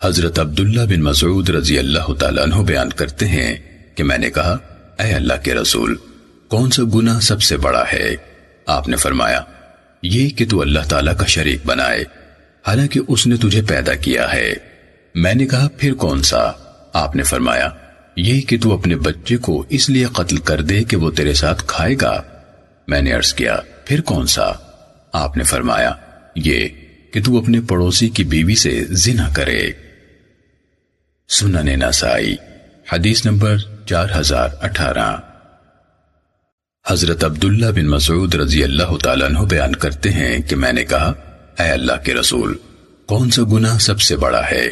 حضرت عبداللہ بن مسعود رضی اللہ تعالیٰ عنہ بیان کرتے ہیں کہ میں نے کہا، اے اللہ کے رسول، کون سا گناہ سب سے بڑا ہے؟ آپ نے فرمایا، یہ کہ تو اللہ تعالیٰ کا شریک بنائے حالانکہ اس نے تجھے پیدا کیا ہے۔ میں نے کہا، پھر کون سا؟ آپ نے فرمایا، یہ کہ تو اپنے بچے کو اس لیے قتل کر دے کہ وہ تیرے ساتھ کھائے گا۔ میں نے عرض کیا، پھر کون سا؟ آپ نے فرمایا، یہ کہ تو اپنے پڑوسی کی بیوی سے زنا کرے۔ سنن نسائی حدیث نمبر 4018۔ حضرت عبداللہ بن مسعود رضی اللہ تعالیٰ عنہ بیان کرتے ہیں کہ میں نے کہا، اے اللہ کے رسول، کون سا گناہ سب سے بڑا ہے؟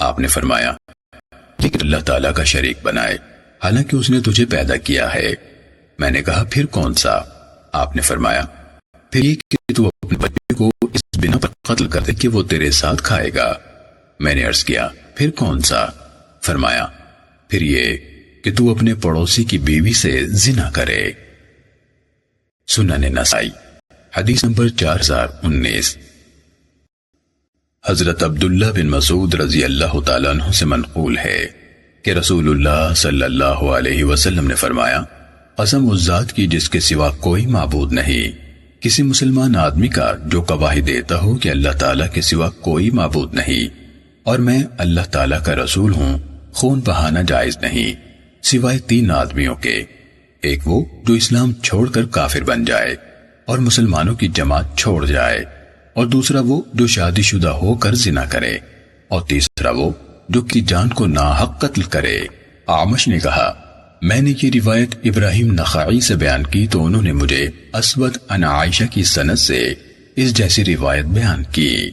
آپ نے فرمایا، کہ اللہ تعالیٰ کا شریک بنائے حالانکہ اس نے تجھے پیدا کیا ہے۔ میں نے کہا، پھر کون سا؟ آپ نے فرمایا، پھر یہ کہ تو اپنے بچے کو اس بنا پر قتل کر دے کہ وہ تیرے ساتھ کھائے گا۔ میں نے عرض کیا، پھر کون سا؟ فرمایا، پھر یہ کہ تو اپنے پڑوسی کی بیوی سے زنا کرے۔ سنن نسائی حدیث نمبر 4019۔ حضرت عبداللہ بن مسعود رضی اللہ تعالیٰ عنہ سے منقول ہے کہ رسول اللہ صلی اللہ علیہ وسلم نے فرمایا، قسم اس ذات کی جس کے سوا کوئی معبود نہیں، کسی مسلمان آدمی کا جو گواہی دیتا ہو کہ اللہ تعالیٰ کے سوا کوئی معبود نہیں اور میں اللہ تعالیٰ کا رسول ہوں، خون بہانا جائز نہیں سوائے 3 آدمیوں کے، ایک وہ جو اسلام چھوڑ کر کافر بن جائے اور مسلمانوں کی جماعت چھوڑ جائے، اور دوسرا وہ جو شادی شدہ ہو کر زنا کرے، اور تیسرا وہ جو کی جان کو ناحق قتل کرے۔ اعمش نے کہا، میں نے یہ روایت ابراہیم نخعی سے بیان کی تو انہوں نے مجھے اسود عن عائشہ کی سند سے اس جیسی روایت بیان کی۔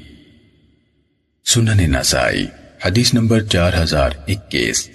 سنن نسائی حدیث نمبر 4021۔